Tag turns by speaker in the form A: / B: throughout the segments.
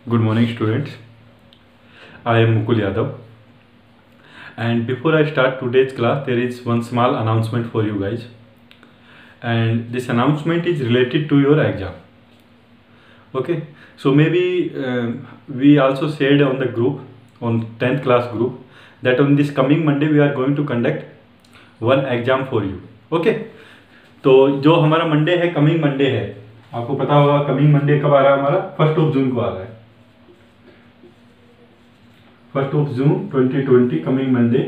A: Good morning, students. I am Mukul Yadav. And before I start today's class, there is one small announcement for you guys. And this announcement is related to your exam. Okay. So maybe we also shared on the group, on 10th class group, that on this coming Monday we are going to conduct one exam for you. Okay. तो जो हमारा Monday है, coming Monday है, आपको पता होगा coming Monday कब आ रहा है, हमारा 1 जून को आ रहा है। 1 जून 2020 कमिंग मंडे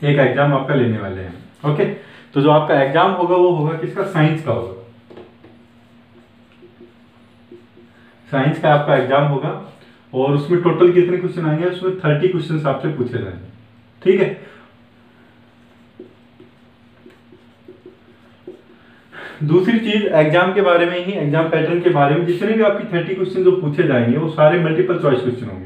A: एक एग्जाम आपका लेने वाले हैं। ओके, तो जो आपका एग्जाम होगा वो होगा किसका? साइंस का होगा। साइंस का आपका एग्जाम होगा और उसमें टोटल कितने क्वेश्चन आएंगे? उसमें 30 क्वेश्चन आपसे पूछे जाएंगे। ठीक है। दूसरी चीज, एग्जाम के बारे में ही, एग्जाम पैटर्न के बारे में, जितने भी आपकी 30 क्वेश्चन जो पूछे जाएंगे वो सारे मल्टीपल चॉइस क्वेश्चन होंगे।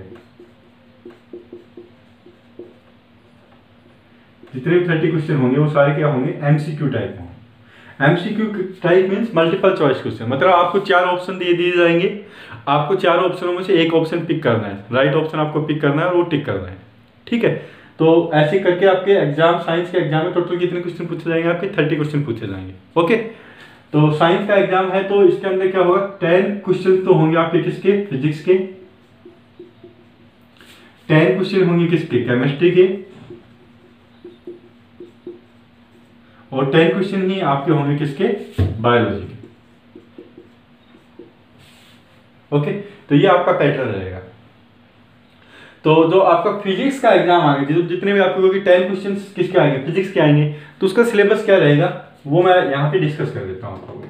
A: जितने भी 30 क्वेश्चन होंगे वो सारे क्या होंगे? एमसीक्यू टाइप होंगे। MCQ type means multiple choice question, मतलब आपको 4 ऑप्शन दे दिए जाएंगे, आपको 4 ऑप्शनों में से एक ऑप्शन पिक करना है, राइट ऑप्शन आपको पिक करना है और वो टिक करना है। ठीक है। तो ऐसे करके आपके एग्जाम, साइंस के एग्जाम में टोटल कितने क्वेश्चन पूछे जाएंगे? आपके 30 क्वेश्चन पूछे जाएंगे। ओके, तो साइंस का एग्जाम है तो इसके अंदर क्या होगा? 10 क्वेश्चन तो होंगे आपके किसके? फिजिक्स के। 10 क्वेश्चन होंगे किसके? केमिस्ट्री के। और 10 क्वेश्चन ही आपके होंगे किसके? बायोलॉजी के। ओके, तो ये आपका पैटर्न रहेगा। तो जो आपका फिजिक्स का एग्जाम आएगा, जितने भी आपको 10 क्वेश्चन किसके आएंगे? फिजिक्स के आएंगे। तो उसका सिलेबस क्या रहेगा वो मैं यहां पे डिस्कस कर देता हूं आपको।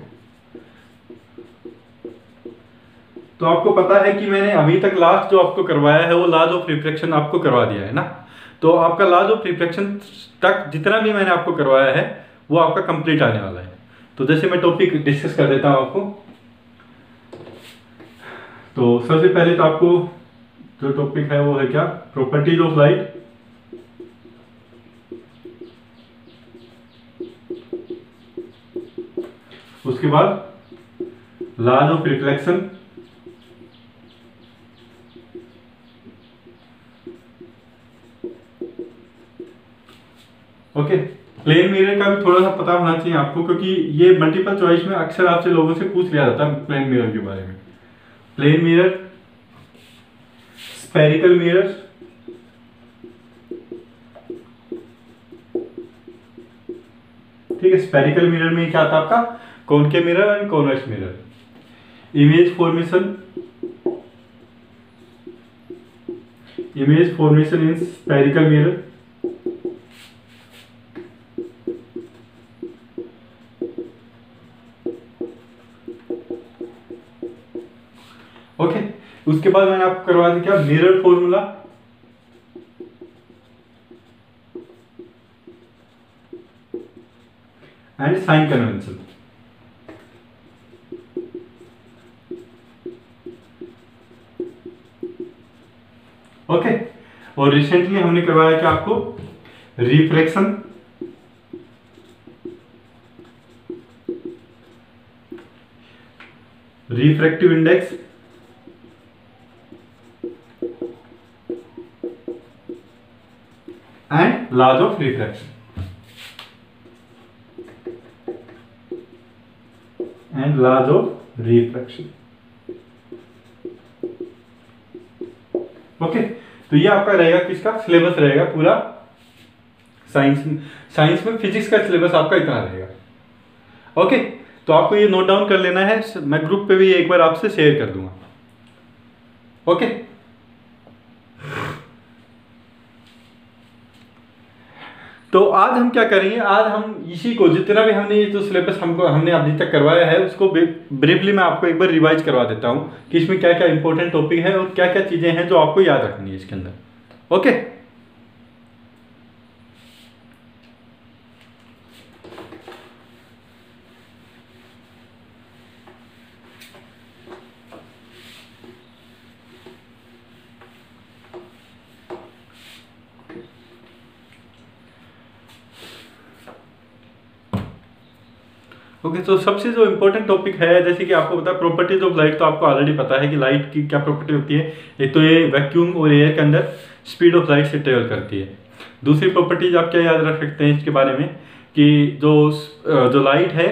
A: तो आपको पता है कि मैंने अभी तक लास्ट जो आपको करवाया है वो लॉज ऑफ रिफ्रैक्शन आपको करवा दिया है ना। तो आपका लॉज ऑफ रिफ्रैक्शन तक जितना भी मैंने आपको करवाया है वो आपका कंप्लीट आने वाला है। तो जैसे मैं टॉपिक डिस्कस कर देता हूं आपको। तो सबसे पहले तो आपको जो टॉपिक है वो है क्या? Properties of light. उसके बाद laws of reflection. Okay, plane mirror का भी थोड़ा सा पता होना चाहिए आपको, क्योंकि ये मल्टीपल चॉइस में अक्सर आपसे लोगों से पूछ लिया जाता है प्लेन मिरर के बारे में। प्लेन मिरर, स्फेरिकल मिरर, ठीक है। स्फेरिकल मिरर में क्या आता है आपका? Concave mirror and convex mirror. Image formation, image formation in spherical mirror. Okay, उसके बाद मैंने आपको करवा दिया क्या? Mirror formula, and sign convention. Okay, और रिसेंटली हमने करवाया क्या आपको? Refraction, refractive index, and laws of refraction, and laws of refraction. Okay, तो ये आपका रहेगा किसका? सिलेबस रहेगा पूरा साइंस। साइंस में फिजिक्स का सिलेबस आपका इतना रहेगा। ओके, तो आपको ये नोट डाउन कर लेना है, मैं ग्रुप पे भी एक बार आपसे शेयर कर दूंगा। ओके, तो आज हम क्या करेंगे? आज हम इसी को, जितना भी हमने ये जो सिलेबस हमने अभी तक करवाया है उसको ब्रीफली मैं आपको एक बार रिवाइज करवा देता हूँ कि इसमें क्या क्या इंपॉर्टेंट टॉपिक है और क्या क्या चीजें हैं जो आपको याद रखनी है इसके अंदर। ओके, ओके, तो सबसे जो इम्पोर्टेंट टॉपिक है, जैसे कि आपको पता है प्रॉपर्टीज ऑफ लाइट, तो आपको ऑलरेडी पता है कि लाइट की क्या प्रॉपर्टी होती है। एक तो ये वैक्यूम और एयर के अंदर स्पीड ऑफ लाइट से ट्रेवल करती है। दूसरी प्रॉपर्टीज आप क्या याद रख सकते हैं इसके बारे में, कि जो लाइट है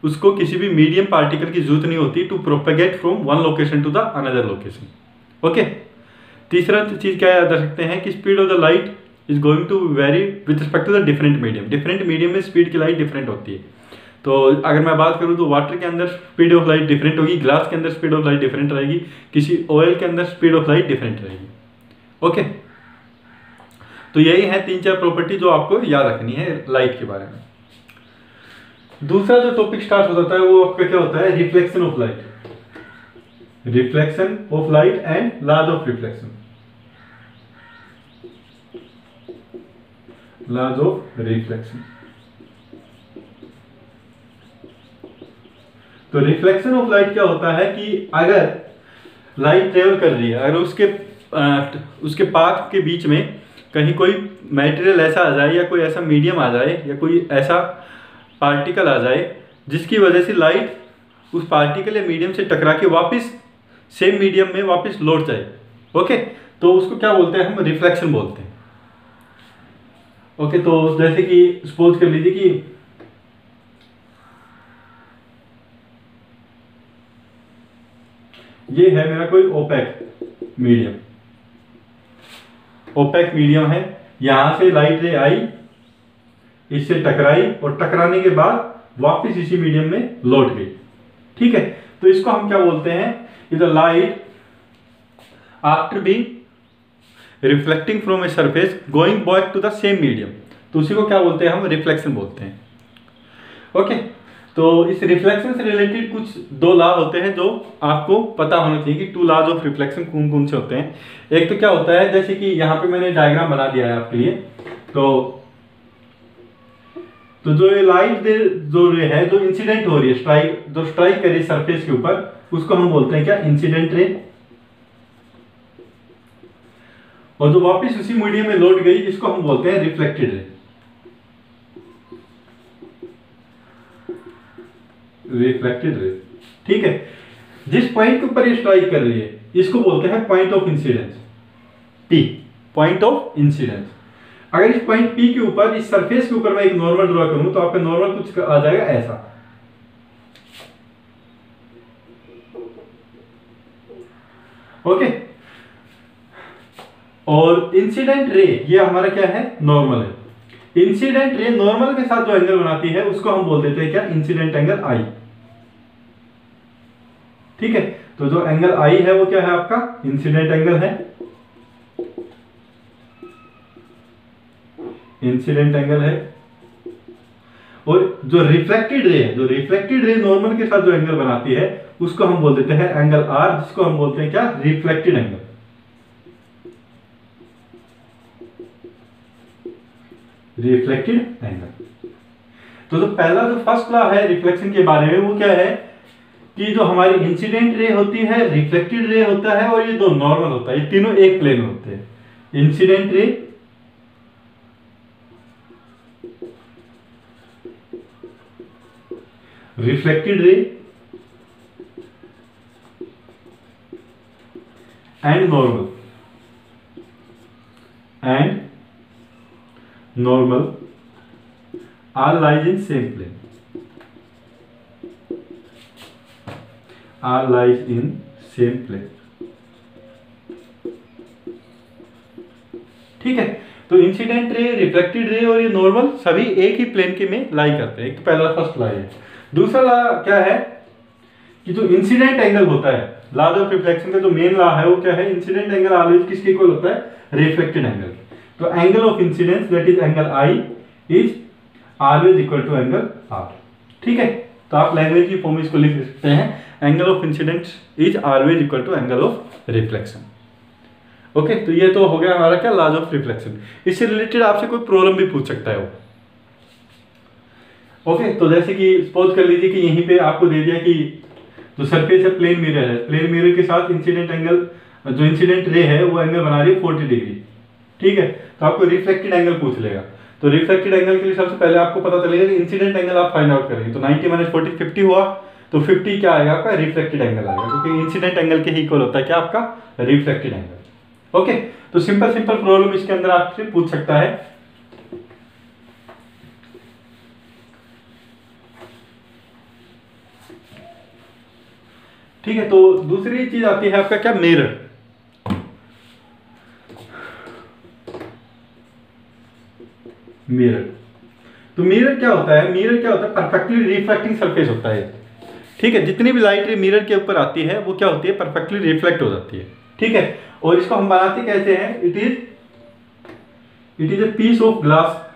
A: उसको किसी भी मीडियम पार्टिकल की जरूरत नहीं होती to propagate from one location to the another location. Okay, तीसरा चीज क्या याद रख सकते हैं कि speed of the light is going to vary with respect to the different medium. Different medium में स्पीड की लाइट डिफरेंट होती है। तो अगर मैं बात करूं तो वाटर के अंदर स्पीड ऑफ लाइट डिफरेंट होगी, ग्लास के अंदर स्पीड ऑफ लाइट डिफरेंट रहेगी, किसी ऑयल के अंदर स्पीड ऑफ लाइट डिफरेंट रहेगी। ओके, तो यही है 3-4 प्रॉपर्टी जो आपको याद रखनी है लाइट के बारे में। दूसरा जो टॉपिक स्टार्ट हो जाता है वो आपका क्या होता है, reflection of light. Reflection of light and laws of reflection. Laws of reflection. तो रिफ्लेक्शन ऑफ लाइट क्या होता है कि अगर लाइट ट्रेवल कर रही है, अगर उसके पाथ के बीच में कहीं कोई मटेरियल ऐसा आ जाए या कोई ऐसा मीडियम आ जाए या कोई ऐसा पार्टिकल आ जाए जिसकी वजह से लाइट उस पार्टिकल या मीडियम से टकरा के वापस सेम मीडियम में वापस लौट जाए, ओके, तो उसको क्या बोलते हैं, हम रिफ्लेक्शन बोलते हैं। ओके, तो जैसे कि सपोज कर लीजिए कि ये है मेरा कोई ओपेक मीडियम। ओपेक मीडियम है, यहां से लाइट रे आई, इससे टकराई और टकराने के बाद वापस इसी मीडियम में लौट गई। ठीक है, तो इसको हम क्या बोलते हैं, the light after being reflecting from a surface going back to the same medium, तो उसी को क्या बोलते हैं, हम रिफ्लेक्शन बोलते हैं। ओके, तो इस रिफ्लेक्शन से रिलेटेड कुछ 2 लॉ होते हैं जो आपको पता होना चाहिए कि 2 लॉज ऑफ रिफ्लेक्शन कौन कौन से होते हैं। एक तो क्या होता है, जैसे कि यहाँ पे मैंने डायग्राम बना दिया है आपके लिए, तो जो ये लाइट जो रे है जो इंसिडेंट हो रही है, जो स्ट्राइक कर रही है सरफेस के ऊपर, उसको हम बोलते हैं क्या, इंसिडेंट रे। और जो वापस उसी मीडियम में लौट गई इसको हम बोलते हैं रिफ्लेक्टेड रे। रिफ्लेक्टेड रे, ठीक है। जिस पॉइंट के ऊपर ये स्ट्राइक कर रही है इसको बोलते हैं point of incidence, P, point of incidence. अगर इस पॉइंट पी के ऊपर, इस सरफेस के ऊपर मैं एक नॉर्मल ड्रॉ करूं तो आपका नॉर्मल कुछ आ जाएगा ऐसा। ओके, और इंसिडेंट रे ये हमारा क्या है, नॉर्मल है। इंसिडेंट रे नॉर्मल के साथ जो एंगल बनाती है उसको हम बोल देते हैं क्या, इंसिडेंट एंगल आई। ठीक है, तो जो एंगल आई है वो क्या है आपका, इंसिडेंट एंगल है, इंसिडेंट एंगल है। और जो रिफ्लेक्टेड रे है, जो रिफ्लेक्टेड रे नॉर्मल के साथ जो एंगल बनाती है उसको हम बोल देते हैं एंगल आर, जिसको हम बोलते हैं क्या, रिफ्लेक्टेड एंगल। Reflected angle. तो जो पहला जो फर्स्ट लॉ है रिफ्लेक्शन के बारे में वो क्या है कि जो हमारी इंसिडेंट रे होती है, रिफ्लेक्टेड रे होता है और ये दो नॉर्मल होता है, ये तीनों एक प्लेन में होते हैं। Incident ray, reflected ray and normal, all lies in same plane, all lies in same plane। ठीक है, तो इंसिडेंट रे, रिफ्लेक्टेड रे और ये नॉर्मल सभी एक ही प्लेन के में लाई करते हैं। एक तो पहला फर्स्ट लाई है। दूसरा लॉ क्या है कि जो इंसिडेंट एंगल होता है, लॉ ऑफ रिफ्लेक्शन का जो मेन लॉ है वो क्या है, इंसिडेंट एंगल ऑलवेज किसके इक्वल होता है, रिफ्लेक्टेड एंगल। तो angle of incidence that is angle I is always equal to angle R. ठीक है, तो आप लैंग्वेज की फॉर्म इसको लिख सकते हैं, angle of incidence is always equal to angle of reflection. Okay, तो ये तो हो गया हमारा क्या, लॉज ऑफ रिफ्लेक्शन। इससे रिलेटेड आपसे कोई प्रॉब्लम भी पूछ सकता है वो। ओके, तो जैसे कि सपोज कर लीजिए कि यहीं पे आपको दे दिया कि जो सरफेस है प्लेन मिरर है, प्लेन मिरर के साथ इंसिडेंट एंगल, जो इंसिडेंट रे है वो एंगल बना रही है 40 डिग्री। ठीक है, तो आपको रिफ्लेक्टेड एंगल पूछ लेगा। तो रिफ्लेक्टेड एंगल के लिए सबसे पहले आपको पता चलेगा कि इंसिडेंट एंगल आप फाइंड आउट करेंगे। तो 90 माइनस 40 50 हुआ, तो 50 क्या आएगा आपका, रिफ्लेक्टेड एंगल आएगा, क्योंकि इंसिडेंट एंगल के ही इक्वल होता है क्या आपका, रिफ्लेक्टेड एंगल। ओके, तो सिंपल सिंपल प्रॉब्लम इसके अंदर आपसे पूछ सकता है। ठीक है, तो दूसरी चीज आती है आपका क्या, मिरर। मिरर, तो मिरर क्या होता है, मिरर क्या होता है, परफेक्टली रिफ्लेक्टिंग सरफेस होता है। ठीक है, जितनी भी लाइट मिरर के ऊपर आती है वो क्या होती है, परफेक्टली रिफ्लेक्ट हो जाती है। ठीक है, और इसको हम बनाते कैसे हैं, it is a piece of glass,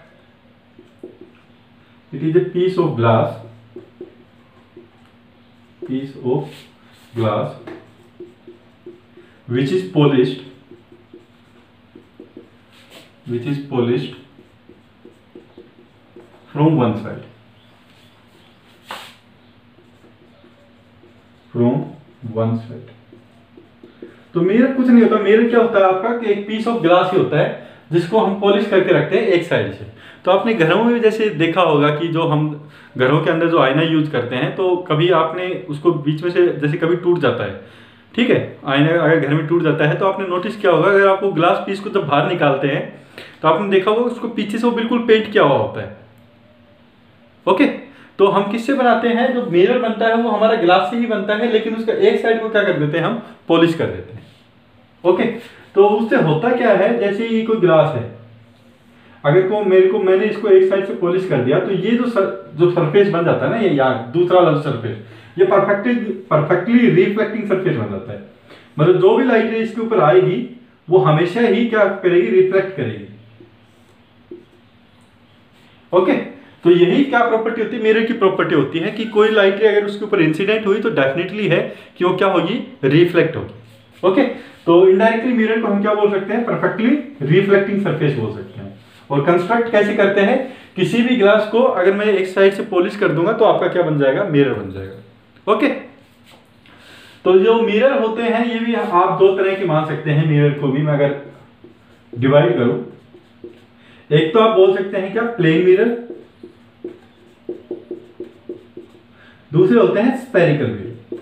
A: it is a piece of glass, piece of glass which is polished, from one side, तो मिरर कुछ नहीं होता, मिरर क्या होता है आपका कि एक पीस ऑफ ग्लास ही होता है जिसको हम पॉलिश करके रखते हैं एक साइड से। तो आपने घरों में भी जैसे देखा होगा कि जो हम घरों के अंदर जो आईना यूज करते हैं, तो कभी आपने उसको बीच में से जैसे कभी टूट जाता है, ठीक है, आईना अगर घर में टूट जाता है तो आपने नोटिस किया होगा, अगर आपको ग्लास पीस को जब बाहर निकालते हैं तो आपने देखा होगा उसको पीछे से वो बिल्कुल पेंट किया हुआ होता है। ओके, तो हम किससे बनाते हैं, जो मिरर बनता है वो हमारा ग्लास से ही बनता है, लेकिन उसका एक साइड को क्या कर देते हैं, हम पॉलिश कर देते हैं। ओके, तो उससे होता क्या है, जैसे ये कोई ग्लास है, अगर मैंने इसको एक साइड से पॉलिश कर दिया, तो ये जो सरफेस बन जाता है ना, ये यहाँ दूसरा वाला सरफेस, ये परफेक्टली रिफ्लेक्टिंग सरफेस बन जाता है। मतलब जो भी लाइट इसके ऊपर आएगी वो हमेशा ही क्या करेगी, रिफ्लेक्ट करेगी। ओके, तो यही क्या प्रॉपर्टी होती है, मिरर की प्रॉपर्टी होती है कि कोई लाइट रे अगर उसके ऊपर इंसिडेंट हुई तो डेफिनेटली है कि वो क्या होगी, रिफ्लेक्ट होगी। ओके, तो इनडायरेक्टली मिरर को हम क्या बोल सकते हैं, परफेक्टली रिफ्लेक्टिंग सरफेस बोल सकते हैं। और कंस्ट्रक्ट कैसे करते हैं, किसी भी ग्लास को अगर मैं एक साइड से पॉलिश कर दूंगा तो आपका क्या बन जाएगा, मिरर बन जाएगा। ओके, तो जो मिरर होते हैं ये भी आप दो तरह के मान सकते हैं। मिरर को भी मैं अगर डिवाइड करूं, एक तो आप बोल सकते हैं क्या, प्लेन मिरर, दूसरे होते हैं spherical mirror,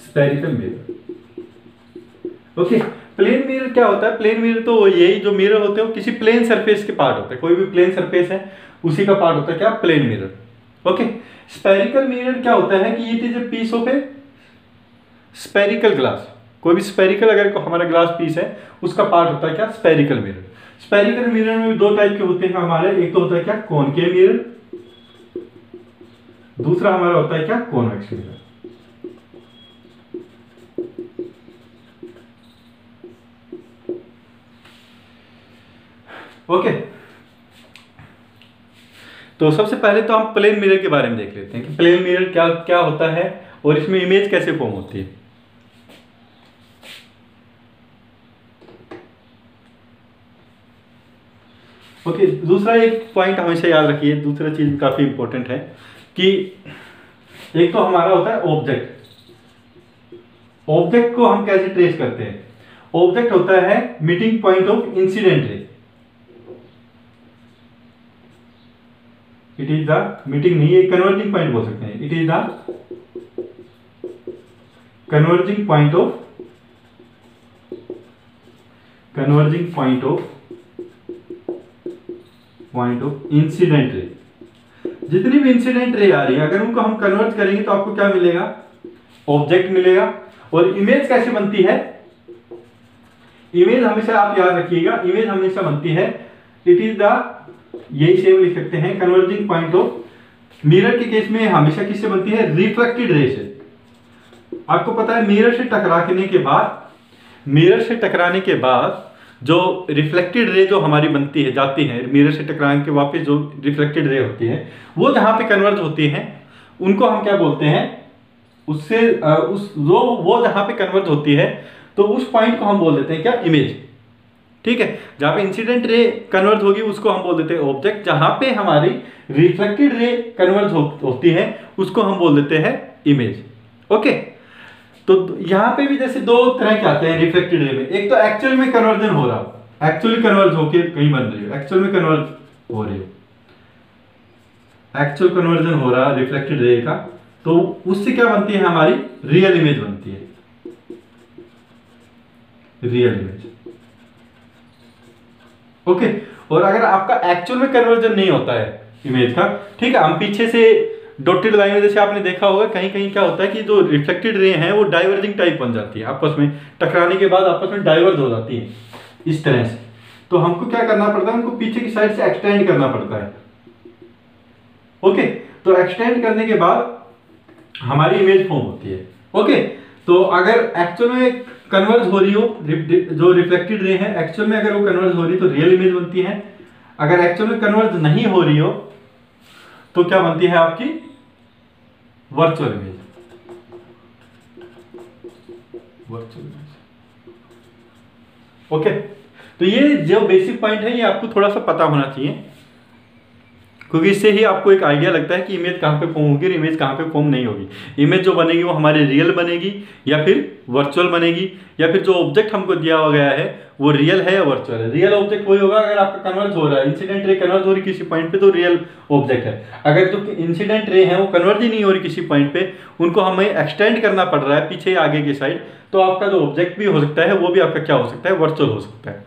A: spherical mirror. Okay, plane mirror क्या होता है, प्लेन मिरर तो यही जो मिरर होते हैं वो किसी प्लेन सरफेस के पार्ट होते हैं, कोई भी प्लेन सरफेस है उसी का पार्ट होता है क्या, plane mirror. Okay, spherical mirror क्या होता है कि it is a piece of a spherical glass, कोई भी स्फेरिकल अगर हमारा ग्लास पीस है उसका पार्ट होता है क्या, स्फेरिकल मिरर। स्फेरिकल मिरर में भी दो टाइप के होते हैं हमारे, एक तो होता है क्या, कॉनकेव मिरर, दूसरा हमारा होता है क्या, कॉन्वेक्स मिरर। ओके, तो सबसे पहले तो हम प्लेन मिरर के बारे में देख लेते हैं कि प्लेन मिरर क्या क्या होता है और इसमें इमेज कैसे फॉर्म होती है। ओके, दूसरा एक पॉइंट हमेशा याद रखिए, दूसरा चीज काफी इंपॉर्टेंट है कि एक तो हमारा होता है ऑब्जेक्ट, ऑब्जेक्ट को हम कैसे ट्रेस करते हैं, ऑब्जेक्ट होता है meeting point of incident ray, it is the meeting नहीं, एक कन्वर्जिंग पॉइंट बोल सकते हैं, it is the converging point of incident ray. जितनी भी इंसिडेंट रे आ रही है अगर उनको हम कन्वर्ट करेंगे तो आपको क्या मिलेगा, ऑब्जेक्ट मिलेगा। और इमेज कैसे बनती है, इमेज हमेशा आप याद रखिएगा, इमेज हमेशा बनती है, इट इज द, यही सेम लिख सकते हैं, कन्वर्जिंग पॉइंट ऑफ, मिरर के केस में हमेशा किससे बनती है, रिफ्लेक्टेड रे से। आपको पता है मिरर से टकराने के बाद जो रिफ्लेक्टेड रे जो हमारी बनती है, जाती है मिरर से टकराने के वापस जो रिफ्लेक्टेड रे होती है वो जहां पे कन्वर्ज होती है उनको हम क्या बोलते हैं, उससे वो जहां पे कन्वर्ज होती है तो उस पॉइंट को हम बोल देते हैं क्या, इमेज। ठीक है, जहां पे इंसिडेंट रे कन्वर्ज होगी उसको हम बोल देते हैं ऑब्जेक्ट, जहां पे हमारी रिफ्लेक्टेड रे कन्वर्ज होती है उसको हम बोल देते हैं इमेज। ओके, तो यहां पे भी जैसे दो तरह के आते हैं रिफ्लेक्टेड रे में, एक तो एक्चुअल में कन्वर्जन हो रहा हो, एक्चुअली कन्वर्ज होके कहीं बन रही हो, एक्चुअल में कन्वर्ज हो रही हो, एक्चुअल कन्वर्जन हो रहा है रिफ्लेक्टेड रे का, तो उससे क्या बनती है, हमारी रियल इमेज बनती है, रियल इमेज। ओके, और अगर आपका एक्चुअल में कन्वर्जन नहीं होता है इमेज का, ठीक है, हम पीछे से डॉटेड लाइन में जैसे आपने देखा होगा कहीं कहीं क्या होता है कि जो रिफ्लेक्टेड रे हैं वो डाइवर्जिंग टाइप बन जाती है, आपस में टकराने के बाद आपस में डाइवर्ज हो जाती है इस तरह से। तो हमको क्या करना पड़ता है, उनको पीछे की साइड से एक्सटेंड करना पड़ता है। ओके, तो एक्सटेंड करने के बाद हमारी इमेज फॉर्म होती है। ओके, तो अगर एक्चुअल में कन्वर्ज हो रही हो, जो रिफ्लेक्टेड रे है एक्चुअल में अगर वो कन्वर्ज हो रही है तो रियल इमेज बनती है, अगर एक्चुअल में कन्वर्ज नहीं हो रही हो तो क्या बनती है आपकी virtual image, virtual image. Okay, तो ये जो बेसिक पॉइंट है ये आपको थोड़ा सा पता होना चाहिए, क्योंकि इससे ही आपको एक आइडिया लगता है कि इमेज कहाँ पे फॉर्म होगी और इमेज कहाँ पे फॉर्म नहीं होगी। इमेज जो बनेगी वो हमारी रियल बनेगी या फिर वर्चुअल बनेगी, या फिर जो ऑब्जेक्ट हमको दिया गया है वो रियल है या वर्चुअल है। रियल ऑब्जेक्ट वही होगा अगर आपका कन्वर्ज हो रहा है, इंसिडेंट रे कन्वर्ज हो रही किसी पॉइंट पे तो रियल ऑब्जेक्ट है। अगर जो इंसिडेंट रे है वो कन्वर्ज ही नहीं हो रही किसी पॉइंट पे, उनको हमें एक्सटेंड करना पड़ रहा है पीछे आगे की साइड, तो आपका जो ऑब्जेक्ट भी हो सकता है वो भी आपका क्या हो सकता है, वर्चुअल हो सकता है।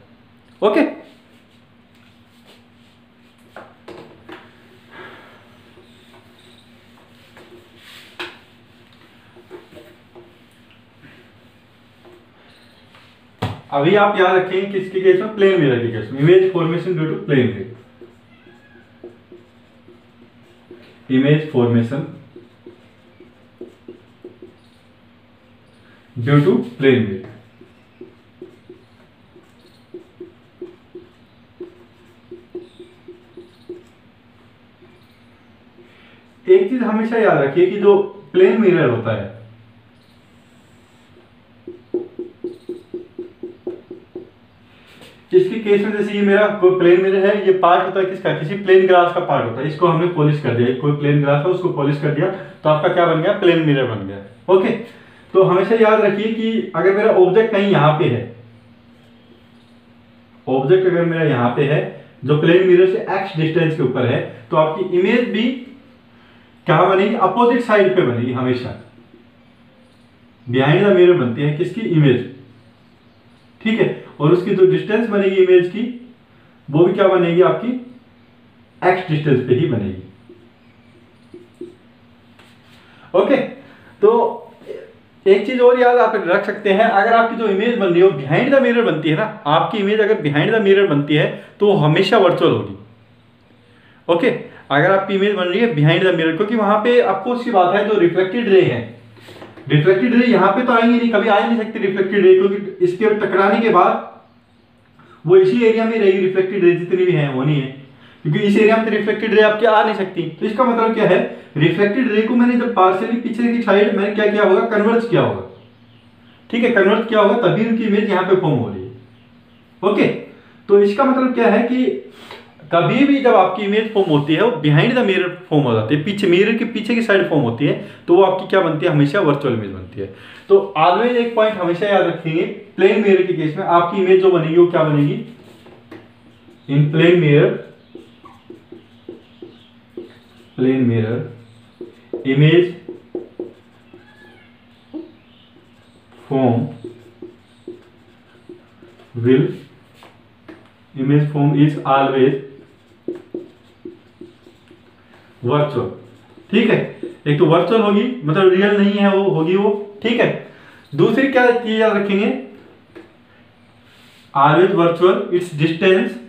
A: ओके, अभी आप याद रखेंगे किसके केस में, प्लेन मिरर के केस में, image formation due to plane ray, image formation due to plane ray. एक चीज हमेशा याद रखिए कि जो प्लेन मिरर होता है, इसके केस में जैसे ये मेरा प्लेन मिरर है, ये पार्ट होता है किसका, किसी प्लेन ग्लास का पार्ट होता है, इसको हमने पॉलिश कर दिया, कोई प्लेन ग्लास है उसको पॉलिश कर दिया तो आपका क्या बन गया, प्लेन मिरर बन गया। ओके, तो हमेशा याद रखिए कि अगर मेरा ऑब्जेक्ट कहीं यहां पे है, ऑब्जेक्ट अगर मेरा यहां पे है जो प्लेन मिरर से x डिस्टेंस के ऊपर है, तो आपकी इमेज भी क्या बनेगी, अपोजिट साइड पे बनेगी, हमेशा बिहाइंड द मिरर बनती है किसकी, इमेज, ठीक है, और उसकी जो डिस्टेंस बनेगी इमेज की वो भी क्या बनेगी, आपकी x डिस्टेंस पे ही बनेगी। ओके, तो एक चीज और याद आप रख सकते हैं, अगर आपकी जो इमेज बन रही हो बिहाइंड द मिरर बनती है ना, आपकी इमेज अगर बिहाइंड द मिरर बनती है तो हमेशा वर्चुअल होगी। ओके, अगर आपकी इमेज बन रही है बिहाइंड द मिरर, क्योंकि वहां पे आपको उसकी बात है जो रिफ्लेक्टेड रे है, रिफ्लेक्टेड रे यहाँ पे तो आएंगे नहीं, कभी आ ही नहीं सकती रिफ्लेक्टेड रे, क्योंकि इसके टकराने के बाद वो इसी एरिया में रहेगी, रिफ्लेक्टेड रे जितनी भी है वो नहीं है, क्योंकि इस एरिया में तो रिफ्लेक्टेड रे आपकी आ नहीं सकती। तो इसका मतलब क्या है, रिफ्लेक्टेड रे को मैंने जब पार्शियली पीछे की साइड मैंने क्या किया होगा, कन्वर्ज किया होगा, ठीक है, कन्वर्ज किया होगा तभी उनकी इमेज यहाँ पे फॉर्म हो रही है। ओके, तो इसका मतलब क्या है कि कभी भी जब आपकी इमेज फॉर्म होती है वो बिहाइंड द मिरर फॉर्म हो जाती है, पीछे मिरर के पीछे की साइड फॉर्म होती है, तो वो आपकी क्या बनती है, हमेशा वर्चुअल इमेज बनती है। तो ऑलवेज एक पॉइंट हमेशा याद रखेंगे, प्लेन मिरर के केस में आपकी इमेज जो बनेगी वो क्या बनेगी, in plane mirror image form is always virtual, ठीक है, एक तो वर्चुअल होगी मतलब रियल नहीं है वो होगी वो, ठीक है। दूसरी क्या चीज याद रखेंगे, always virtual, it's distance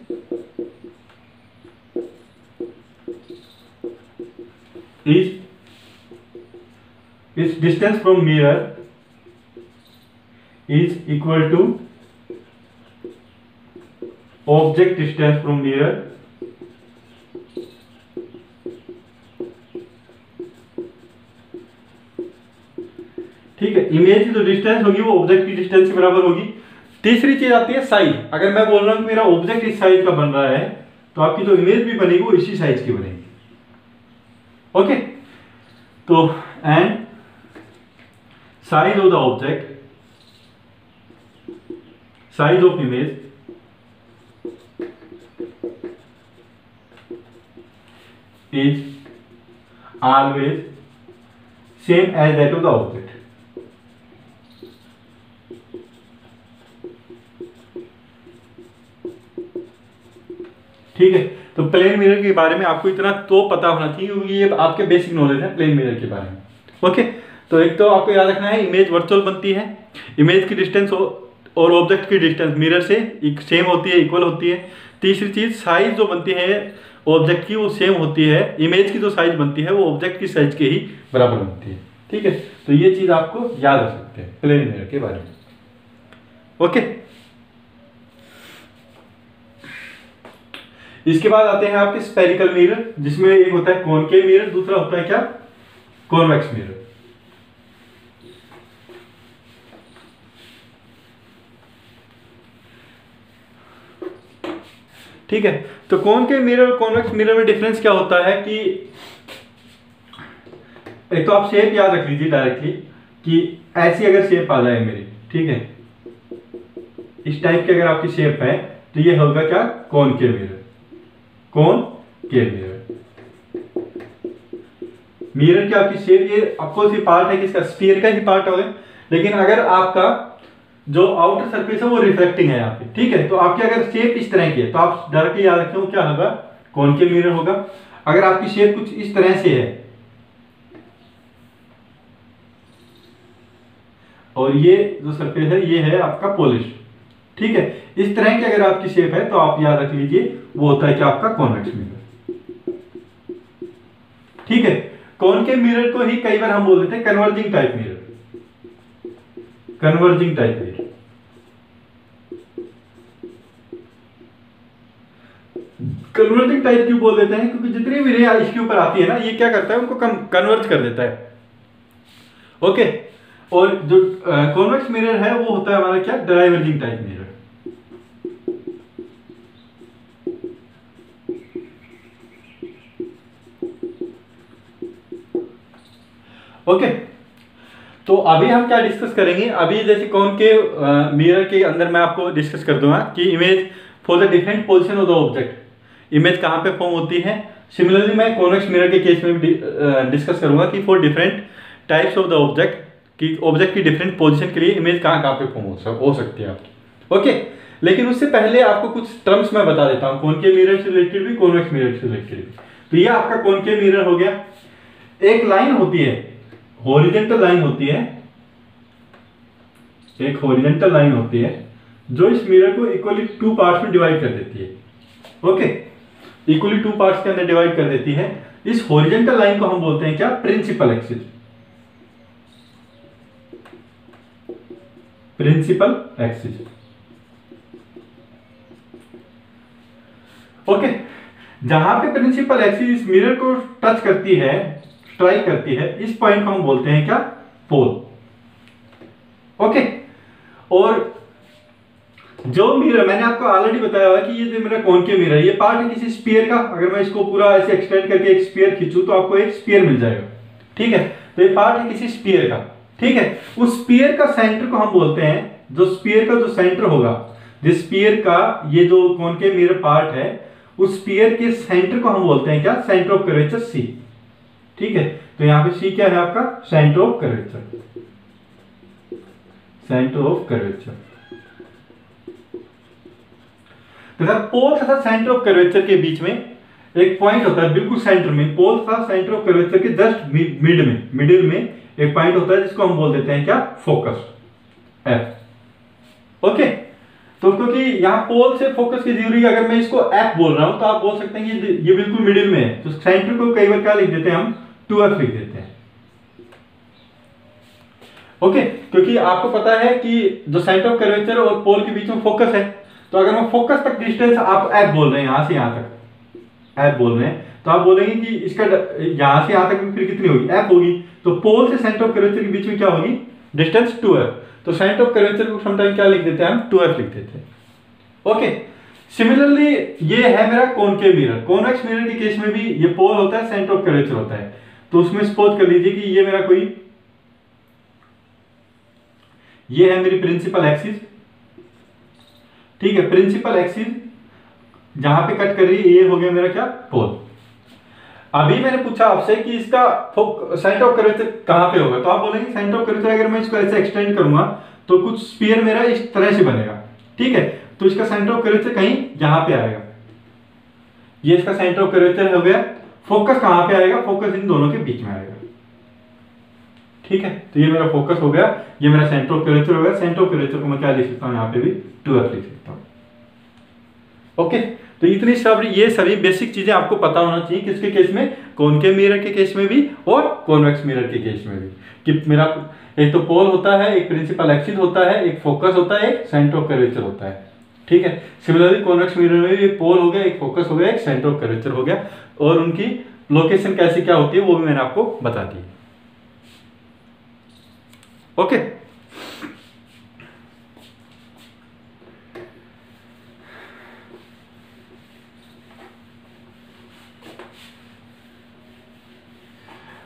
A: its distance from mirror is equal to object distance from mirror ठीक है, इमेज की जो डिस्टेंस होगी वो ऑब्जेक्ट की डिस्टेंस के बराबर होगी। तीसरी चीज आती है साइज, अगर मैं बोल रहा हूं कि मेरा ऑब्जेक्ट इस साइज का बन रहा है तो आपकी जो इमेज भी बनेगी वो इसी साइज की बनेगी। ओके, तो and size of the object, size of image is always same as that of the object. ठीक है, तो प्लेन मिरर के बारे में आपको इतना तो पता होना चाहिए क्योंकि ये आपके बेसिक नॉलेज है प्लेन मिरर के बारे में। ओके, तो एक तो आपको याद रखना है इमेज वर्चुअल बनती है, इमेज की डिस्टेंस और ऑब्जेक्ट की डिस्टेंस मिरर से सेम होती है, इक्वल होती है। तीसरी चीज साइज जो बनती है ऑब्जेक्ट की वो सेम होती है, इमेज की जो साइज बनती है वो ऑब्जेक्ट की साइज के ही बराबर बनती है। ठीक है, तो ये चीज आपको याद रख सकते हैं प्लेन मिरर के बारे में। ओके, इसके बाद आते हैं आपके स्फेरिकल मिरर, जिसमें एक होता है कॉनकेव मिरर, दूसरा होता है क्या, कॉन्वेक्स मिरर। ठीक है, तो कॉनकेव मिरर और कॉन्वेक्स मिरर में डिफरेंस क्या होता है कि एक तो आप शेप याद रख लीजिए डायरेक्टली कि ऐसी अगर शेप आ जाए मेरी, ठीक है, इस टाइप की अगर आपकी शेप है तो ये होगा क्या, कॉनकेव मिरर। कॉनकेव मिरर की आपकी शेप, ये आपको सी पार्ट है किसका, स्फीयर का ही पार्ट होगा, लेकिन अगर आपका जो आउटर सरफेस है वो रिफ्लेक्टिंग है यहाँ पे। ठीक है, तो आपकी अगर शेप इस तरह की है तो आप डायरेक्टली याद रखें वो क्या होगा, कॉनकेव मिरर होगा। अगर आपकी शेप कुछ इस तरह से है और ये जो सरफेस है ये है आपका पॉलिश, ठीक है, इस तरह की अगर आपकी शेप है तो आप याद रख लीजिए वो होता है क्या, आपका कॉन्वेक्स मिरर। ठीक है, कॉनकेव मिरर को ही कई बार हम बोल देते हैं converging type mirror. Converging type mirror, converging type क्यों बोल देते हैं, क्योंकि जितनी भी रे इसके ऊपर आती है ना ये क्या करता है, उनको कन्वर्ज कर देता है। ओके, और जो कॉन्वेक्स मिरर है वो होता है हमारा क्या, डाइवर्जिंग टाइप मिरर। ओके, तो अभी हम क्या डिस्कस करेंगे, अभी जैसे कॉनकेव मिरर के अंदर मैं आपको डिस्कस कर दूंगा कि image for the different position of the object, image कहां पे फॉर्म होती है। सिमिलरली मैं कॉन्वेक्स मिरर के केस में भी डिस्कस करूंगा कि for different types of the object, कि ऑब्जेक्ट की डिफरेंट पोजीशन के लिए इमेज कहां कहां पे फॉर्म हो सकती है आपकी। ओके, लेकिन उससे पहले आपको कुछ टर्म्स मैं बता देता हूं, कॉनकेव मिरर से रिलेटेड भी, कॉन्वेक्स मिरर से रिलेटेड भी। तो ये आपका कॉनकेव मिरर हो गया। एक लाइन होती है, हॉरिजॉन्टल लाइन होती है, एक हॉरिजॉन्टल लाइन होती है जो इस मिरर को इक्वली टू पार्ट्स में डिवाइड कर देती है। ओके, इक्वली टू पार्ट्स के अंदर डिवाइड कर देती है। इस हॉरिजॉन्टल लाइन को हम बोलते हैं क्या, principal axis. Principal axis. Okay, जहां पे प्रिंसिपल एक्सिस इस मिरर को टच करती है, स्ट्राइक करती है, इस पॉइंट को हम बोलते हैं क्या, पोल। ओके, और जो मिरर मैंने आपको ऑलरेडी बताया हुआ कि ये जो मेरा कॉनकेव मिरर, ये पार्ट है किसी स्फीयर का। अगर मैं इसको पूरा ऐसे एक्सटेंड करके एक स्फीयर खींचूं तो आपको एक स्फीयर मिल जाएगा। ठीक है, तो ये पार्ट है किसी स्फीयर का। ठीक है, उस स्फीयर का सेंटर को हम बोलते हैं, जो स्फीयर का जो सेंटर होगा, जिस स्फीयर का ये जो कॉनकेव मिरर पार्ट है, उस स्फीयर के सेंटर को हम बोलते हैं क्या, सेंटर ऑफ कर्वेचर सी। ठीक है, तो यहां पे सी क्या है आपका, centre of curvature. Centre of curvature तथा पोल तथा सेंटर ऑफ कर्वेचर के बीच में एक पॉइंट होता है, बिल्कुल सेंटर में। पोल तथा सेंटर ऑफ कर्वेचर के जस्ट मिडिल में एक पॉइंट होता है जिसको हम बोल देते हैं क्या, फोकस, एफ। ओके, तो क्योंकि यहां पोल से फोकस की दूरी, अगर मैं इसको एफ बोल रहा हूं तो आप बोल सकते हैं कि ये बिल्कुल मिडिल में है, तो सेंटर को कई बार क्या लिख देते हैं हम, 2f लिख देते हैं। ओके, क्योंकि आपको पता है कि जो सेंटर ऑफ कर्वेचर और पोल के बीच में फोकस है, तो अगर मैं फोकस तक डिस्टेंस आप एफ बोल रहे हैं, यहां से यहां तक एफ बोल रहे हैं, तो आप बोलेंगे कि इसका यहां से यहां तक फिर कितनी होगी, एफ होगी। तो पोल से सेंटर ऑफ कर्वेचर के बीच में क्या होगी, डिस्टेंस 2f। तो सेंटर ऑफ कर्वेचर को समटाइम क्या लिख देते हैं हम, 2f लिख देते हैं। ओके, सिमिलरली ये है मेरा कॉनकेव मिरर। कॉन्वेक्स मिरर के केस में भी ये पोल होता है, सेंटर ऑफ कर्वेचर होता है। तो उसमें सपोज कर लीजिए कि ये मेरा कोई, ये है मेरी प्रिंसिपल एक्सिस। ठीक है, प्रिंसिपल एक्सिस जहां पे कट कर रही है, ये हो गया मेरा क्या, पोल। अभी मैंने पूछा आपसे कि इसका सेंटर ऑफ कर्वेचर कहाँ पे होगा, तो आप बोलेंगे सेंटर ऑफ कर्वेचर अगर मैं इसको ऐसे एक्सटेंड करूंगा तो कुछ स्फीयर मेरा इस तरह से बनेगा, ठीक है। तो इसका सेंटर ऑफ कर्वेचर कहीं यहां पे आएगा, ये इसका सेंटर ऑफ कर्वेचर हो गया। फोकस कहां पे आएगा, फोकस इन दोनों के बीच में आएगा, ठीक है। तो ये मेरा फोकस हो गया, ये मेरा सेंटर ऑफ कर्वेचर हो गया। सेंटर ऑफ कर्वेचर को मैं क्या लिख सकता हूं, यहाँ पे भी 2f लिख सकता हूं, ओके। तो इतनी सब ये सभी बेसिक चीजें आपको पता होना चाहिए, किसके केस में, कॉनकेव मिरर के केस में भी और कॉन्वेक्स मिरर के केस में भी, कि मेरा एक तो पोल होता है, एक प्रिंसिपल एक्सिस होता है, एक फोकस होता है, एक सेंटर ऑफ कर्वेचर होता है, ठीक है। सिमिलरली कॉन्वेक्स मिरर में भी एक पोल हो गया, एक फोकस हो गया, एक सेंटर ऑफ कर्वेचर हो गया, और उनकी लोकेशन कैसी क्या होती है वो भी मैंने आपको बता दी, ओके।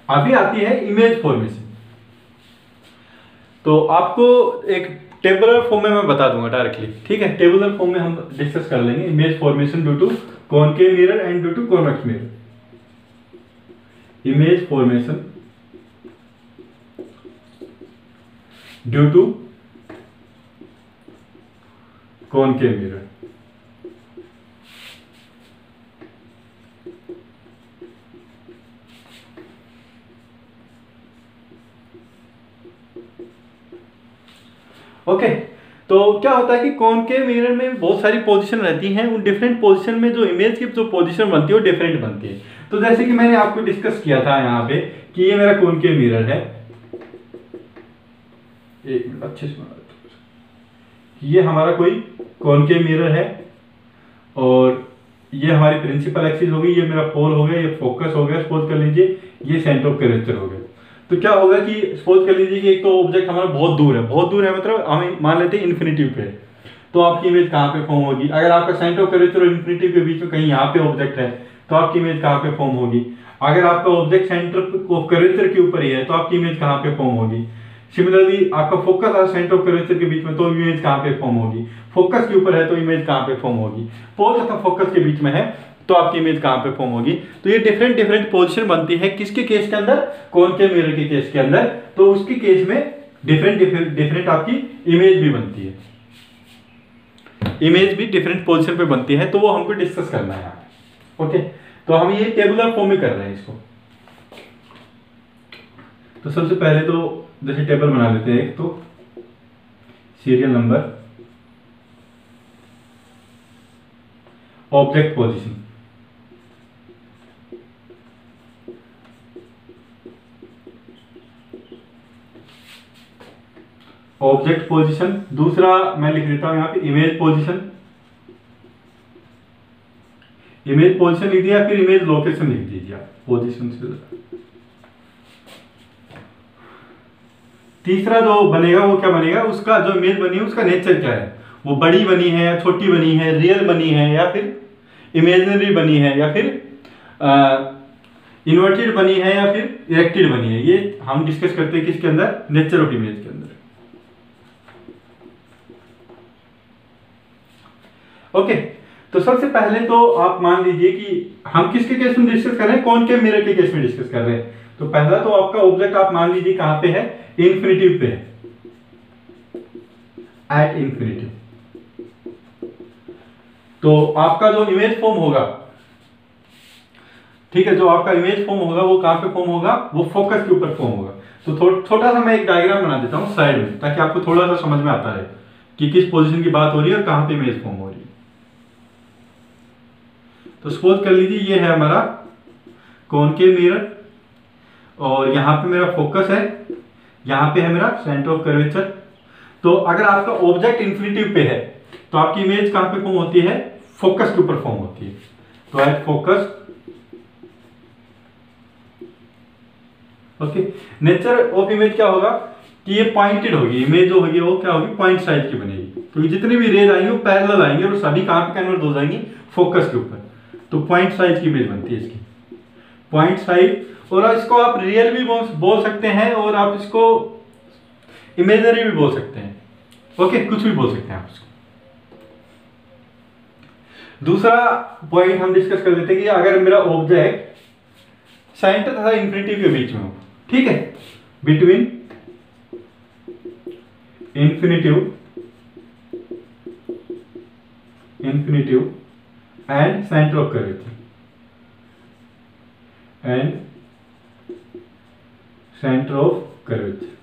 A: अभी आती है इमेज फॉर्मेशन। तो आपको एक टेबुलर फॉर्म में मैं बता दूंगा डायरेक्टली, ठीक है। टेबुलर फॉर्म में हम डिस्कस कर लेंगे image formation due to concave mirror and due to convex mirror. Image formation due to concave mirror. Okay तो क्या होता है कि कॉनकेव मिरर में बहुत सारी पोजीशन रहती हैं, उन डिफरेंट पोजीशन में जो इमेज की जो पोजीशन बनती है वो डिफरेंट बनती है। तो जैसे कि मैंने आपको डिस्कस किया था यहाँ पे कि ये मेरा कॉनकेव मिरर है, एक मिनट अच्छे से, ये हमारा कोई कॉनकेव मिरर है और ये हमारी प्रिंसिपल एक्सिस हो गई, ये मेरा पोल हो गया, ये फोकस हो गया, सपोज कर लीजिए ये सेंटर ऑफ कर्वेचर हो गया। तो क्या होगा कि सपोज कर लीजिए कि एक तो ऑब्जेक्ट हमारा बहुत दूर है, बहुत दूर है मतलब हम मान लेते हैं इन्फिनिटिव पे, तो आपकी इमेज कहाँ पे फॉर्म होगी। अगर आपका सेंटर ऑफ कर्वेचर और इन्फिनिटिव के बीच में कहीं यहाँ पे ऑब्जेक्ट है तो आपकी इमेज कहाँ पे फॉर्म होगी। अगर आपका ऑब्जेक्ट सेंटर ऑफ कर्वेचर के ऊपर ही है तो आपकी इमेज कहाँ पे फॉर्म होगी। सिमिलरली आपका फोकस और सेंटर ऑफ कर्वेचर के बीच में तो इमेज कहाँ पे फॉर्म होगी। फोकस के ऊपर है तो इमेज कहाँ पे फॉर्म होगी। पोल तथा फोकस के बीच में है तो आपकी इमेज कहाँ पे फॉर्म होगी। तो ये डिफरेंट डिफरेंट पोजीशन बनती है किसके केस के अंदर, कॉनकेव मिरर के केस के अंदर। तो उसके केस में डिफरेंट डिफरेंट आपकी इमेज भी बनती है, इमेज भी डिफरेंट पोजीशन पे बनती है, तो वो हमको डिस्कस करना है यहाँ, ओके। तो हम ये टेबुलर फॉर्म में कर रहे हैं इसको। तो सबसे पहले तो जैसे टेबल बना लेते हैं, एक तो serial number, object position, object position. दूसरा मैं लिख देता हूं यहां पे इमेज पोजीशन, इमेज पोजीशन लिख दिया, फिर इमेज लोकेशन लिख दीजिए आप पोजीशन से। तीसरा जो बनेगा वो क्या बनेगा, उसका जो इमेज बनी है उसका नेचर क्या है, वो बड़ी बनी है, छोटी बनी है, रियल बनी है, या फिर इमेजिनरी बनी है, या फिर इन्वर्टेड बनी है, या फिर इरेक्टेड बनी है। ये हम डिस्कस करते हैं किसके अंदर, नेचर ऑफ इमेज के अंदर, ओके। तो सबसे पहले तो आप मान लीजिए कि हम किसके केस में डिस्कस कर रहे हैं, कॉनकेव मिरर के केस में डिस्कस कर रहे हैं। तो पहला तो आपका ऑब्जेक्ट आप मान लीजिए कहां पे है, इन्फिनिटिव पे है, एट इन्फिनिटिव। तो आपका जो इमेज फॉर्म होगा, ठीक है, जो आपका इमेज फॉर्म होगा वो कहां पे फॉर्म होगा, वो फोकस के ऊपर फॉर्म होगा। तो छोटा सा मैं एक डायग्राम बना देता हूं साइड में, ताकि आपको थोड़ा सा समझ में आता है कि किस पोजीशन की बात हो रही है और कहां पे इमेज फॉर्म हो रही है। तो सपोज कर लीजिए ये है हमारा कॉनकेव मिरर और यहाँ पे मेरा फोकस है, यहाँ पे है मेरा सेंटर ऑफ कर्वेचर। तो अगर आपका ऑब्जेक्ट इन्फिनिटिव पे है तो आपकी इमेज कहां पे फॉर्म होती है, फोकस के ऊपर फॉर्म होती है। तो at focus, okay. Nature of image क्या होगा कि ये पॉइंटेड होगी, इमेज जो होगी वो क्या होगी, पॉइंट साइज की बनेगी। तो जितनी भी रेज आएंगी वो पैरेलल आएंगे और सभी कहां पे कन्वर्ट हो जाएंगी, फोकस के ऊपर। तो पॉइंट साइज की इमेज बनती है इसकी, पॉइंट साइज। और इसको आप रियल भी बोल सकते हैं और आप इसको इमेजनरी भी बोल सकते हैं, ओके, कुछ भी बोल सकते हैं आप इसको। दूसरा पॉइंट हम डिस्कस कर लेते हैं कि अगर मेरा ऑब्जेक्ट सेंटर तथा इन्फिनिटिव के बीच में हो, ठीक है, between infinitive and centre of curvature and centre of curvature.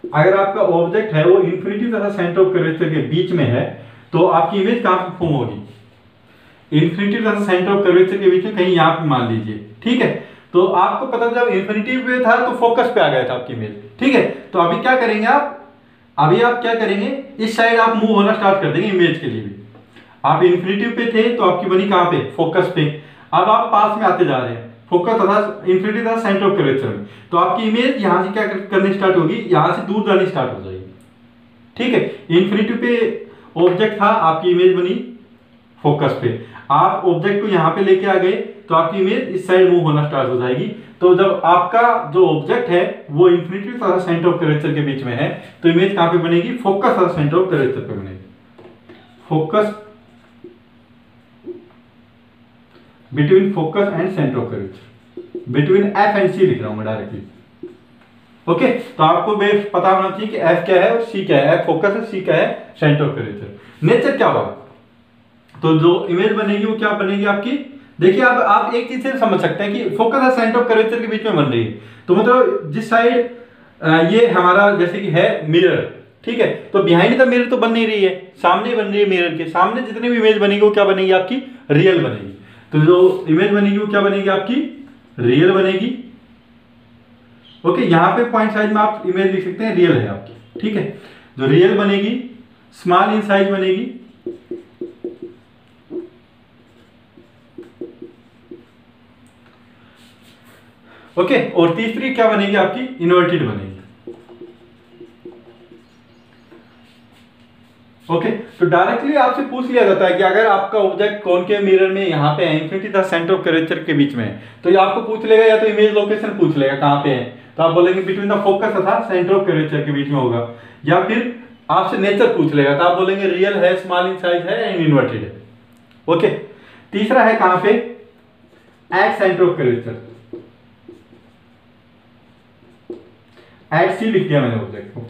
A: अगर आपका ऑब्जेक्ट है वो इन्फिनिटी तथा सेंटर ऑफ कर्वेचर के बीच में है तो आपकी इमेज कहां पर फॉर्म होगी, इन्फिनिटी तथा सेंटर ऑफ कर्वेचर के बीच में कहीं यहां पे मान लीजिए, ठीक है। तो आपको पता जब इन्फिनिटी पे था तो फोकस पे आ गया था आपकी इमेज, ठीक है। तो अभी क्या करेंगे आप क्या करेंगे, इस साइड आप मूव होना स्टार्ट कर देंगे इमेज के लिए भी। आप इन्फिनिटी पे थे तो आपकी बनी कहां पे, फोकस पे। अब आप पास में आते जा रहे हैं फोकस तथा इन्फिनिटी तथा सेंटर ऑफ कर्वेचर में, तो आपकी इमेज यहां से क्या करनी स्टार्ट होगी, यहां से दूर जानी स्टार्ट हो जाएगी, ठीक है। इन्फिनिटी पे ऑब्जेक्ट था, आपकी इमेज बनी फोकस पे। आप ऑब्जेक्ट को यहां पे लेके आ गए तो आपकी इमेज इस साइड मूव होना स्टार्ट हो जाएगी। तो जब आपका जो ऑब्जेक्ट है वो इन्फिनिटी तथा सेंटर ऑफ कर्वेचर के बीच में है तो इमेज कहां पे बनेगी, फोकस तथा सेंटर ऑफ कर्वेचर पे बनेगी। Focus between focus and centre of curvature, between F and C लिख रहा हूं मैं डायरेक्टली, ओके। तो आपको बेस पता होना चाहिए कि एफ क्या है और सी क्या है, एफ फोकस है, सी क्या है, सेंटर ऑफ कर्वेचर। नेचर क्या होगा, तो जो इमेज बनेगी वो क्या बनेगी आपकी, देखिए आप एक चीज से समझ सकते हैं कि फोकस और सेंटर ऑफ कर्वेचर के बीच में बन रही है, तो मतलब जिस साइड ये हमारा जैसे कि है मिरर, ठीक है, तो बिहाइंड द मिरर तो बन नहीं रही है, सामने बन रही है, मिरर के सामने जितनी भी इमेज बनेगी वो क्या बनेगी आपकी, रियल बनेगी। तो जो इमेज बनेगी वो क्या बनेगी आपकी, रियल बनेगी, ओके। यहां पे पॉइंट साइज में आप इमेज लिख सकते हैं, रियल है आपकी, ठीक है। जो रियल बनेगी स्मॉल इन साइज बनेगी, ओके। और तीसरी क्या बनेगी आपकी, इन्वर्टेड बनेगी, ओके। तो डायरेक्टली आपसे पूछ लिया जाता है कि अगर आपका ऑब्जेक्ट कॉनकेव मिरर में यहाँ पे है, इन्फिनिटी तथा सेंटर ऑफ कर्वेचर के बीच में है, तो ये आपको पूछ लेगा या तो इमेज लोकेशन पूछ लेगा कहाँ पे है, तो आप बोलेंगे बिटवीन द फोकस तथा सेंटर ऑफ कर्वेचर के बीच में होगा, या फिर आपसे नेचर पूछ लेगा तो आप बोलेंगे रियल है, स्मॉल इन साइज है एंड इन्वर्टेड है, ओके। तीसरा है कहां पे, at centre of curvature, at C लिख दिया मैंने ऑब्जेक्ट को।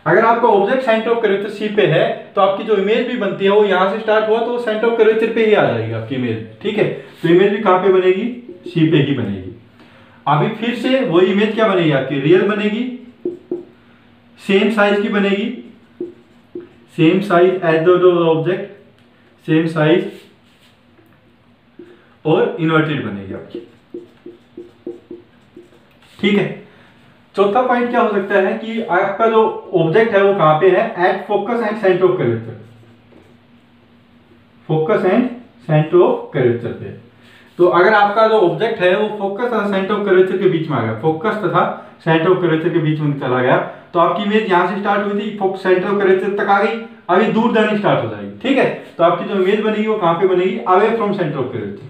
A: अगर आपका object centre of curvature C पे है तो आपकी जो इमेज भी बनती है वो यहां से स्टार्ट हुआ तो सेंटर ऑफ कर्वेचर पे ही आ जाएगी आपकी इमेज, ठीक है। तो इमेज भी कहां पे बनेगी, सी पे ही बनेगी। अभी फिर से वही इमेज क्या बनेगी आपकी, रियल बनेगी, सेम साइज की बनेगी, same size as the object, same size, और इन्वर्टेड बनेगी आपकी, ठीक है। चौथा पॉइंट क्या हो सकता है कि आपका जो ऑब्जेक्ट है वो कहां पे है, at focus and centre of curvature, focus and centre of curvature पे। तो अगर आपका जो ऑब्जेक्ट है वो फोकस तथा सेंटर ऑफ कर्वेचर के बीच में आ गया, फोकस तथा सेंटर ऑफ कर्वेचर के बीच में चला गया, तो आपकी इमेज यहां से स्टार्ट हुई थी, फोकस सेंटर ऑफ कर्वेचर तक आ गई, अभी दूर जानी स्टार्ट हो जाएगी, ठीक है। तो आपकी जो इमेज बनेगी वो कहां पे बनेगी, away from centre of curvature,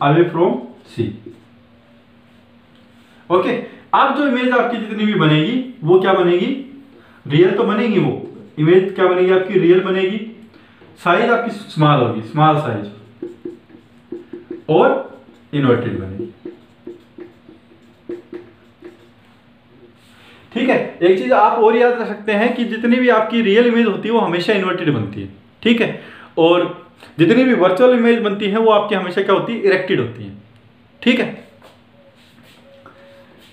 A: away from C, okay. अब जो इमेज आपकी जितनी भी बनेगी वो क्या बनेगी, रियल तो बनेगी, वो इमेज क्या बनेगी आपकी, रियल बनेगी, साइज आपकी स्मॉल होगी, स्मॉल साइज, और इन्वर्टेड बनेगी, ठीक है। एक चीज आप और याद रख सकते हैं कि जितनी भी आपकी रियल इमेज होती है वो हमेशा इन्वर्टेड बनती है, ठीक है। और जितनी भी वर्चुअल इमेज बनती है वो आपकी हमेशा क्या होती है, इरेक्टेड होती है, ठीक है।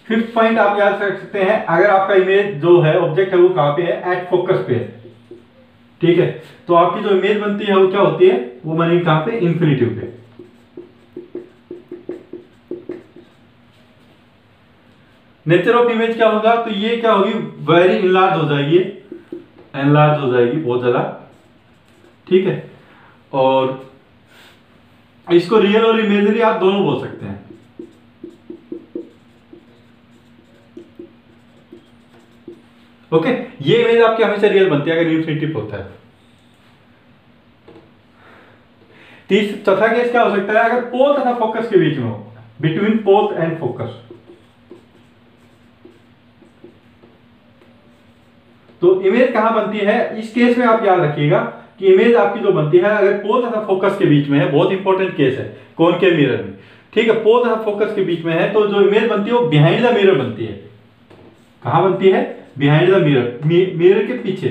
A: फिफ्थ पॉइंट आप याद रख सकते हैं, अगर आपका इमेज जो है ऑब्जेक्ट है वो कहां पे है, एट फोकस पे है, ठीक है। तो आपकी जो इमेज बनती है वो क्या होती है, वो बनेगी कहां पे, इन्फिनिटी पे। नेचर ऑफ इमेज क्या होगा, तो ये क्या होगी, वेरी इनलार्ज हो जाएगी, एनलार्ज हो जाएगी बहुत ज्यादा, ठीक है। और इसको रियल और इमेजरी आप दोनों बोल सकते हैं, ओके। ये इमेज आपकी हमेशा रियल बनती है अगर इन्फिनिटी पे होता है। चौथा केस क्या हो सकता है, अगर पोल तथा फोकस के बीच में हो, बिटवीन पोल एंड फोकस, तो इमेज कहां बनती है, इस केस में आप याद रखिएगा कि इमेज आपकी जो बनती है अगर पोल तथा फोकस के बीच में है, बहुत इंपॉर्टेंट केस है कॉनकेव मिरर में, ठीक है, पोल तथा फोकस के बीच में है, तो जो इमेज बनती है वो बिहाइंड द मिरर बनती है। कहां बनती है? बिहाइंड द मिरर, मिरर के पीछे।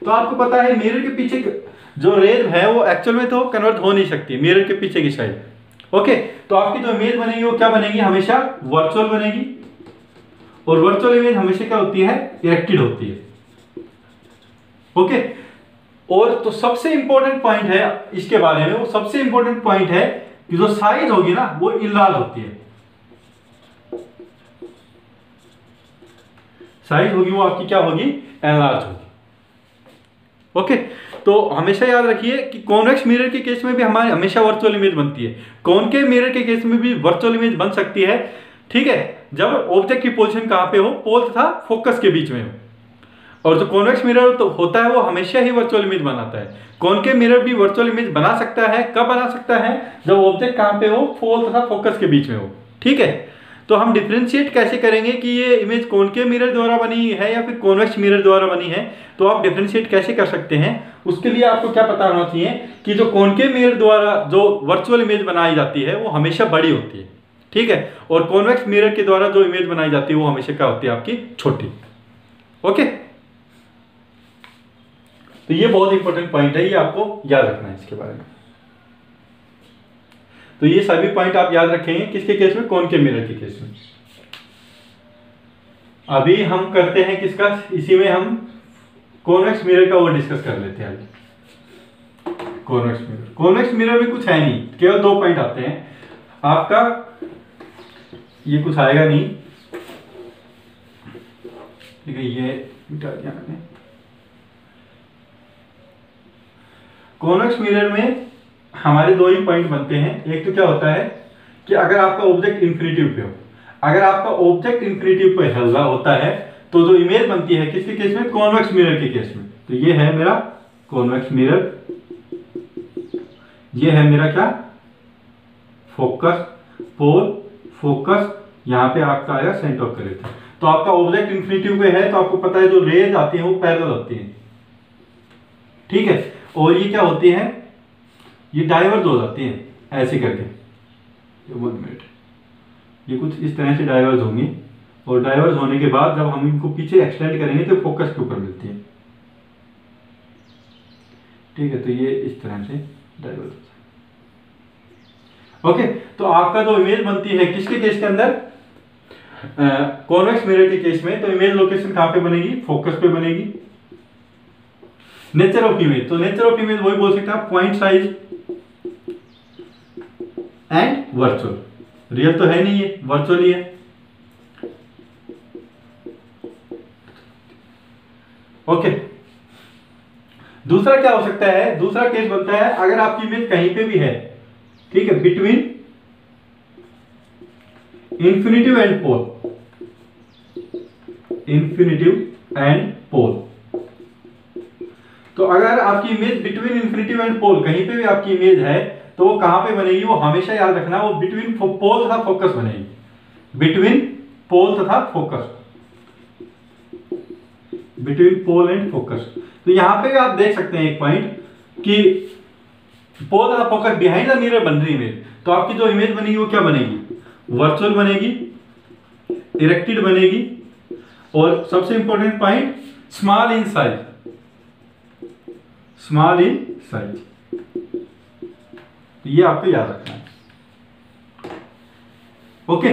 A: तो आपको पता है मिरर के पीछे जो रेज है वो एक्चुअल में तो कन्वर्ट हो नहीं सकती मिरर के पीछे की साइड। ओके, तो आपकी जो इमेज बनेगी वो क्या बनेगी? हमेशा वर्चुअल बनेगी, और वर्चुअल इमेज हमेशा क्या होती है? इरेक्टेड होती है। ओके, और तो सबसे इंपॉर्टेंट पॉइंट है इसके बारे में, वो सबसे इंपॉर्टेंट पॉइंट है कि जो साइज होगी ना वो इनलार्ज होती है। साइज होगी वो आपकी क्या होगी? एनलार्ज होगी। ओके, तो हमेशा याद रखिए कि कॉन्वेक्स मिरर के केस में भी हमारी हमेशा वर्चुअल इमेज बनती है, कॉनकेव मिरर के केस में भी वर्चुअल इमेज बन सकती है। ठीक है, जब ऑब्जेक्ट की पोजीशन कहां पे हो? पोल तथा फोकस के बीच में हो। और जो कॉन्वेक्स मिरर तो होता है वो हमेशा ही वर्चुअल इमेज बनाता है। कॉनकेव मिरर भी वर्चुअल इमेज बना सकता है। कब बना सकता है? जब ऑब्जेक्ट कहां पे हो? पोल तथा फोकस के बीच में हो। ठीक है, तो हम डिफ्रेंशिएट कैसे करेंगे कि ये इमेज कॉनकेव मिरर द्वारा बनी है या फिर कॉन्वेक्स मिरर द्वारा बनी है? तो आप डिफ्रेंशिएट कैसे कर सकते हैं, उसके लिए आपको क्या पता होना चाहिए कि जो कॉनकेव मिरर द्वारा जो वर्चुअल इमेज बनाई जाती है वो हमेशा बड़ी होती है। ठीक है, और कॉन्वेक्स मिरर के द्वारा जो इमेज बनाई जाती है वो हमेशा क्या होती है? आपकी छोटी। ओके, तो ये बहुत इंपॉर्टेंट पॉइंट है, ये आपको याद रखना है इसके बारे में। तो ये सभी पॉइंट आप याद रखेंगे किसके केस में? कॉनकेव मिरर के केस में। अभी हम करते हैं किसका? इसी में हम कॉन्वेक्स मिरर का वो डिस्कस कर लेते हैं आगे। कॉन्वेक्स मिरर में कुछ है नहीं, केवल 2 पॉइंट आते हैं आपका। ये कुछ आएगा नहीं, ठीक है, ये मिटा दिया मैंने। कॉन्वेक्स मिरर में हमारे 2 ही पॉइंट बनते हैं। एक तो क्या होता है कि अगर आपका ऑब्जेक्ट इंफिनिटिव पे हो, अगर आपका ऑब्जेक्ट इंफिनिटिव पे हल्ला होता है तो जो इमेज बनती है किसके केस में? कॉन्वेक्स मिरर के केस में। तो ये है मेरा कॉन्वेक्स मिरर, ये है मेरा क्या? फोकस, पोल, फोकस, यहां पे आपका आया सेंटर ऑफ ग्रेविटी। तो आपका ऑब्जेक्ट इंफिनिटिव पे है तो आपको पता है जो रेज आती है वो पैरेलल होती है। ठीक है, और ये क्या होती है? ये डाइवर्ज हो जाती है ऐसे करके। 1 मिनट, ये कुछ इस तरह से डाइवर्ज होंगी, और डाइवर्ज होने के बाद जब हम इनको पीछे एक्सटेंड करेंगे तो फोकस के ऊपर मिलती है। ठीक है, तो ये इस तरह से डाइवर्ज होता है। ओके, तो आपका जो इमेज बनती है किसके केस के अंदर? कॉन्वेक्स मिरर के केस में। तो इमेज लोकेशन कहां पे बनेगी? फोकस पे बनेगी। नेचर ऑफ इमेज, तो नेचर ऑफ इमेज वही बोल सकते हैं point size and virtual. Real तो है नहीं, ये वर्चुअल ही है। ओके, दूसरा क्या हो सकता है? दूसरा केस बनता है अगर आपकी इमेज कहीं पे भी है, ठीक है, between infinitive and pole, infinitive and pole. तो अगर आपकी image between infinitive and pole, कहीं पे भी आपकी इमेज है तो वो कहां पे बनेगी? वो हमेशा याद रखना वो बिटवीन पोल तथा फोकस बनेगी। बिटवीन पोल तथा focus, between pole and focus. तो यहां पे भी आप देख सकते हैं एक पॉइंट कि पोल तथा फोकस बिहाइंड द मिरर बन रही इमेज। तो आपकी जो इमेज बनेगी वो क्या बनेगी? वर्चुअल बनेगी, इरेक्टेड बनेगी, और सबसे important point small in size, small in size. ये आपको याद रखना है। ओके,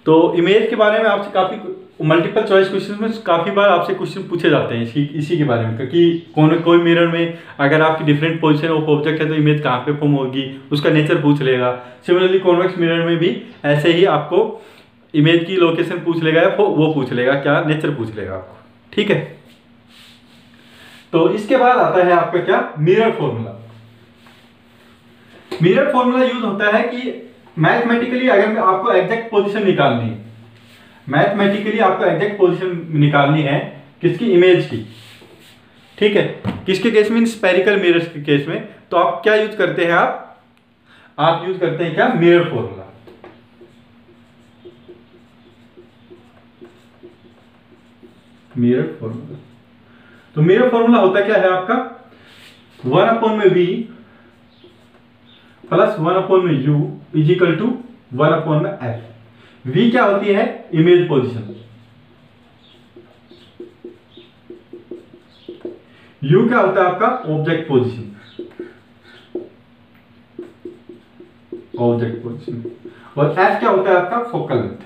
A: तो इमेज के बारे में आपसे काफी मल्टीपल चॉइस क्वेश्चन में काफी बार आपसे क्वेश्चन पूछे जाते हैं इसी के बारे में कि कोई मिरर में अगर आपकी डिफरेंट पोजीशन ऑफ ऑब्जेक्ट है तो इमेज कहाँ पे फॉर्म होगी, उसका नेचर पूछ लेगा। सिमिलरली कॉन्वेक्स मिरर में भी ऐसे ही आपको इमेज की लोकेशन पूछ लेगा, वो पूछ लेगा क्या? नेचर पूछ लेगा आपको। ठीक है, तो इसके बाद आता है आपका क्या? Mirror formula. Mirror formula use होता है कि मैथमेटिकली अगर आपको एग्जैक्ट पोजीशन निकालनी है, मैथमेटिकली आपको एग्जैक्ट पोजीशन निकालनी है किसकी? इमेज की। ठीक है, किसके केस में? स्फेरिकल मिरर्स के केस में। तो आप क्या यूज करते हैं? आप यूज करते हैं क्या? Mirror formula. मिरर फॉर्मूला, तो मिरर फॉर्मूला होता क्या है आपका? 1/v plus 1/u is equal to 1/f। v क्या होती है? Image position. u क्या होता है आपका? Object position. Object position. और f क्या होता है आपका? Focal length.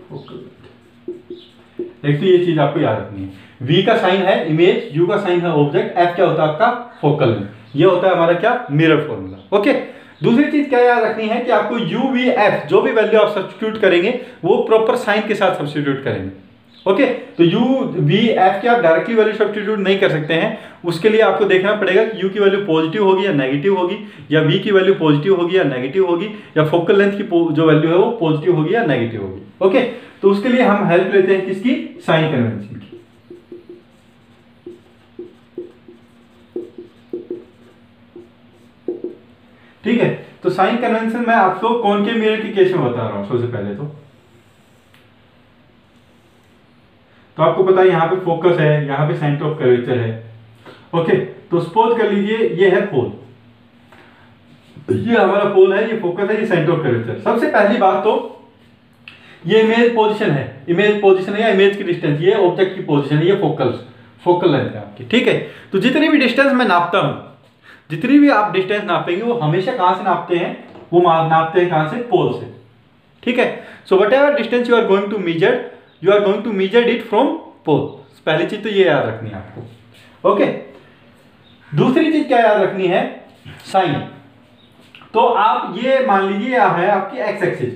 A: Focal length. एक तो ये चीज आपको याद रखनी है। v का साइन है इमेज, u का साइन है ऑब्जेक्ट, f क्या होता है आपका? Focal length. ये होता है हमारा क्या? Mirror formula. ओके। दूसरी चीज क्या याद रखनी है कि आपको u v f जो भी वैल्यू आप सब्स्टिट्यूट करेंगे वो प्रॉपर साइन के साथ सब्स्टिट्यूट करेंगे। ओके। तो u v f की आप डायरेक्टली वैल्यू सब्स्टिट्यूट नहीं कर सकते हैं, उसके लिए आपको देखना पड़ेगा कि u की वैल्यू पॉजिटिव होगी या नेगेटिव होगी, या v की वैल्यू पॉजिटिव होगी या नेगेटिव होगी, या फोकल लेंथ की जो वैल्यू है वो पॉजिटिव होगी या नेगेटिव होगी। ओके। तो उसके लिए हम हेल्प लेते हैं किसकी? साइन कन्वेंशन की। ठीक है। तो साइन कन्वेंशन मैं आपको कॉनकेव मिरर के केस में बता रहा हूं। सबसे पहले तो आपको पता है यहाँ पे फोकस है, यहाँ पे सेंटर ऑफ कर्वेचर है। ओके। तो सपोज कर लीजिए ये है पोल, ये हमारा पोल है, ये फोकस है, ये सेंटर ऑफ कर्वेचर। सबसे पहली बात तो ये इमेज पोजीशन है, इमेज पोजीशन है या इमेज की डिस्टेंस, ये ऑब्जेक्ट की पोजीशन है, ये फोकल लेंथ है आपकी। ठीक है। तो जितनी भी डिस्टेंस मैं नापता हूं, जितनी भी आप डिस्टेंस नापेंगे वो हमेशा कहां से नापते हैं? वो नापते हैं कहां से? पोल से। ठीक है। So whatever distance you are going to measure, you are going to measure it from pole. पहली चीज तो ये याद रखनी है आपको। ओके। दूसरी चीज क्या याद रखनी है? साइन। तो आप ये मान लीजिए यह है आपकी एक्स एक्सिस।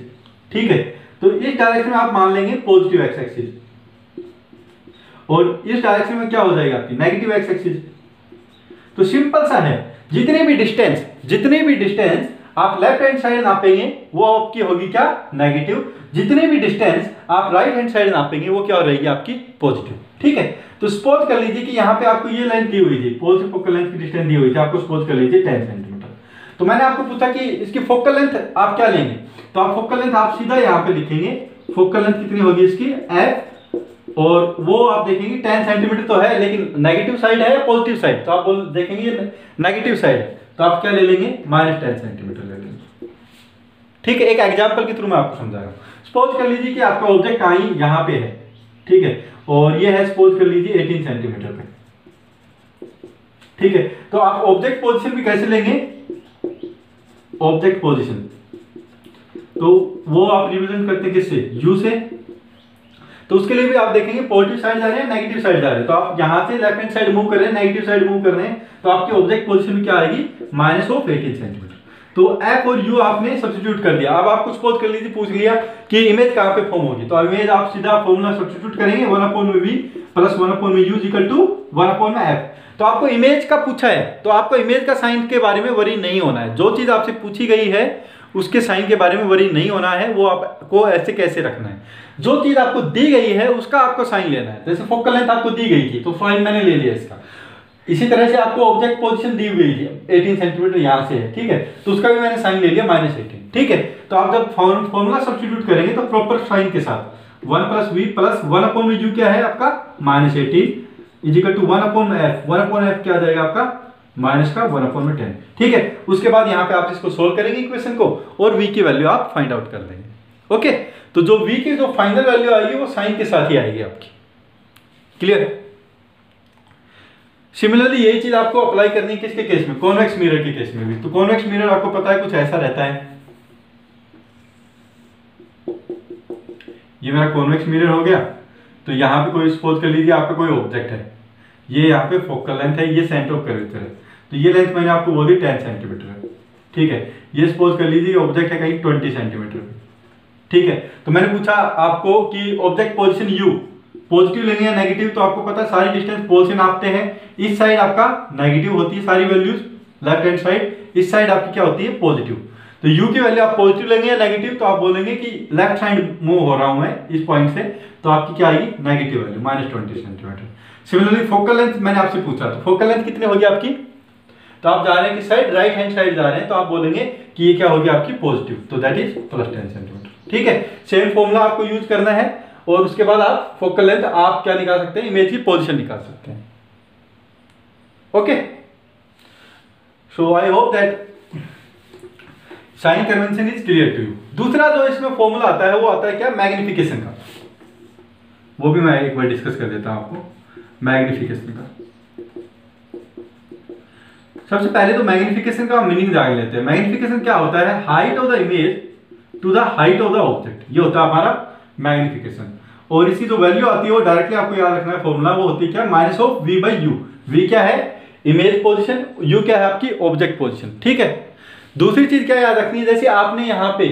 A: ठीक है। तो इस डायरेक्शन में आप मान लेंगे पॉजिटिव एक्स एक्सिस, और इस डायरेक्शन में क्या हो जाएगा आपकी? Negative x axis. तो सिंपल सा है, जितनी भी डिस्टेंस आप लेफ्ट हैंड साइड नापेंगे वो आपकी होगी क्या? नेगेटिव। जितनी भी डिस्टेंस आप राइट हैंड साइड नापेंगे वो क्या हो रहेगी? आपकी पॉजिटिव। ठीक है। तो सपोज कर लीजिए कि यहाँ पे आपको ये लेंथ दी हुई थी, पोल से फोकल लेंथ की डिस्टेंस दी हुई थी, आपको सपोज कर लीजिए 10 सेंटीमीटर। तो मैंने आपको पूछा कि इसकी फोकल लेंथ आप क्या लेंगे, तो आप फोकल लेंथ आप सीधा यहाँ पे लिखेंगे। फोकल लेंथ कितनी होगी इसकी? f, और वो आप देखेंगे 10 सेंटीमीटर तो है, लेकिन नेगेटिव साइड है या पॉजिटिव साइड? तो आप देखेंगे नेगेटिव साइड है, तो आप क्या ले लेंगे? -10 सेंटीमीटर ले लेंगे। ठीक है। एक एग्जांपल के थ्रू मैं आपको समझा रहा हूं। सपोज कर लीजिए कि आपका ऑब्जेक्ट आई यहां पे है। ठीक है। और ये है सपोज कर लीजिए 18 सेंटीमीटर पे। ठीक है। तो आप ऑब्जेक्ट पोजीशन भी कैसे लेंगे? ऑब्जेक्ट पोजीशन तो वो आप रिप्रेजेंट करते हैं किससे? u से। तो उसके लिए भी आप देखेंगे पॉजिटिव साइड जा रहे हैं, नेगेटिव साइड जा रहे हैं। तो आप यहां से लेफ्ट हैंड साइड मूव कर रहे हैं, नेगेटिव साइड मूव कर रहे हैं, तो आपकी ऑब्जेक्ट पोजीशन क्या आएगी? -18 सेंटीमीटर। तो f और u आपने सब्स्टिट्यूट कर दिया। अब आपको सपोज कर लीजिए पूछ लिया कि इमेज कहां पे फॉर्म होगी, तो इमेज आप सीधा फॉर्मूला सब्स्टिट्यूट करेंगे 1/v plus 1/u equal to 1/f। तो आपको इमेज का पूछा है, तो आपको इमेज का साइन के बारे में वरी नहीं होना है। जो चीज आपसे पूछी गई है उसके साइन के बारे में वरी नहीं होना है। वो आपको ऐसे कैसे रखना है, जो चीज आपको दी गई है उसका आपको साइन लेना है। जैसे फोकल लेंथ आपको दी गई थी तो साइन मैंने ले लिया इसका। इसी तरह से आपको ऑब्जेक्ट पोजीशन दी हुई थी 18 सेंटीमीटर यहां से है। ठीक है। तो उसका भी मैंने साइन ले लिया -18। ठीक है। तो आप जब फॉर्मूला सब्स्टिट्यूट करेंगे तो प्रॉपर साइन के साथ 1 + v प्लस 1/u क्या है आपका? -18 is equal to 1/f। 1/f क्या आ जाएगा आपका? -1/10। ठीक है। उसके बाद यहाँ पे आप इसको सोल्व करेंगे इक्वेशन को, और v की वैल्यू आप फाइंड आउट कर लेंगे। ओके। तो जो v की जो फाइनल वैल्यू आएगी वो साइन के साथ ही आएगी आपकी। क्लियर? सिमिलरली यही चीज आपको अप्लाई करनी है किसके केस में? कॉन्वेक्स मिरर के केस में भी। तो कॉन्वेक्स मिरर आपको पता है कुछ ऐसा रहता है। ये मेरा कॉन्वेक्स मिरर हो गया। तो यहाँ पे कोई सपोज कर लीजिए आपका कोई ऑब्जेक्ट है, ये यहाँ पे फोकल लेंथ है, ये सेंटर ऑफ कर्वेचर है। तो ये लेंथ मैंने आपको बोली 10 सेंटीमीटर है। ठीक है। ये सपोज कर लीजिए ऑब्जेक्ट है कहीं 20 सेंटीमीटर पे। ठीक है। तो मैंने पूछा आपको कि ऑब्जेक्ट पोजीशन u पॉजिटिव लेंगे या नेगेटिव, तो आपको पता है सारी डिस्टेंस पोल से नापते हैं। इस साइड आपका नेगेटिव होती है सारी वैल्यूज लेफ्ट हैंड साइड, इस साइड आपकी क्या होती है? पॉजिटिव। तो u की वैल्यू आप पॉजिटिव लेंगे या नेगेटिव, तो आप बोलेंगे कि लेफ्ट साइड मूव हो रहा हूं मैं इस पॉइंट से, तो आपकी क्या आएगी? Negative value -20 centimetre. Similarly focal length मैंने आपसे पूछा, तो फोकल लेंथ कितनी होगी आपकी? तो आप जा रहे हैं किस साइड? राइट हैंड साइड जा रहे हैं, तो आप बोलेंगे कि ये क्या होगी आपकी? पॉजिटिव। तो दैट इज +10 सेंटीमीटर। ठीक है। सेम फॉर्मूला आपको यूज करना है, और उसके बाद आप फोकल लेंथ आप क्या निकाल सकते हैं? इमेज की पोजीशन निकाल सकते हैं। Okay. So I hope that sign convention is clear to you. दूसरा जो इसमें फॉर्मूला आता है वो आता है क्या, मैग्निफिकेशन का। वो भी मैं एक बार डिस्कस कर देता हूं आपको, मैग्निफिकेशन का। सबसे पहले तो मैग्निफिकेशन का मीनिंग जान लेते हैं। मैग्निफिकेशन क्या होता है, height of the image to the height of the object, ये होता है हमारा मैग्निफिकेशन। और इसकी जो वैल्यू आती है वो डायरेक्टली आपको याद रखना है फॉर्मूला, वो होती है क्या, minus of V by U. V क्या है, इमेज पोजिशन, यू क्या है आपकी ऑब्जेक्ट पोजिशन, ठीक है। दूसरी चीज क्या याद रखनी है, जैसे आपने यहाँ पे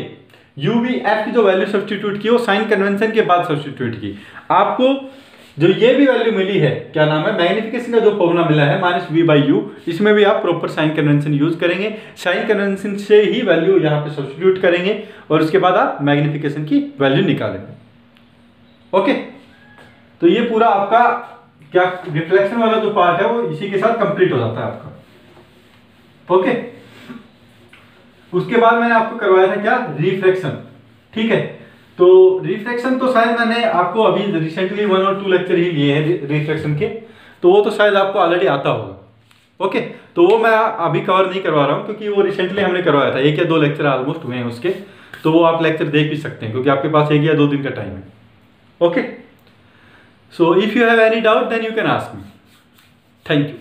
A: यू वी एफ की जो वैल्यू सब्स्टिट्यूट की वो साइन कन्वेंशन के बाद सब्स्टिट्यूट की, आपको जो ये भी वैल्यू मिली है, क्या नाम है, मैग्निफिकेशन का जो फॉर्मूला मिला है माइनस वी बाई यू, इसमें भी आप प्रॉपर साइन कन्वेंशन यूज करेंगे। साइन कन्वेंशन से ही वैल्यू यहाँ पे सब्स्टिट्यूट करेंगे और उसके बाद आप मैग्निफिकेशन की वैल्यू निकालेंगे। ओके, तो ये पूरा आपका क्या रिफ्लेक्शन वाला जो पार्ट है वो इसी के साथ कंप्लीट हो जाता है आपका। ओके, उसके बाद मैंने आपको करवाया था क्या, रिफ्रैक्शन, ठीक है। तो रिफ्रैक्शन तो शायद मैंने आपको अभी रिसेंटली 1 और 2 लेक्चर ही लिए हैं रिफ्रैक्शन के, तो वो तो शायद आपको ऑलरेडी आता होगा। ओके, तो वो मैं अभी कवर नहीं करवा रहा हूँ क्योंकि वो रिसेंटली हमने करवाया था, 1 या 2 लेक्चर ऑलमोस्ट हुए हैं उसके, तो वो आप लेक्चर देख भी सकते हैं क्योंकि आपके पास 1 या 2 दिन का टाइम है। Okay, so if you have any doubt then you can ask me. Thank you.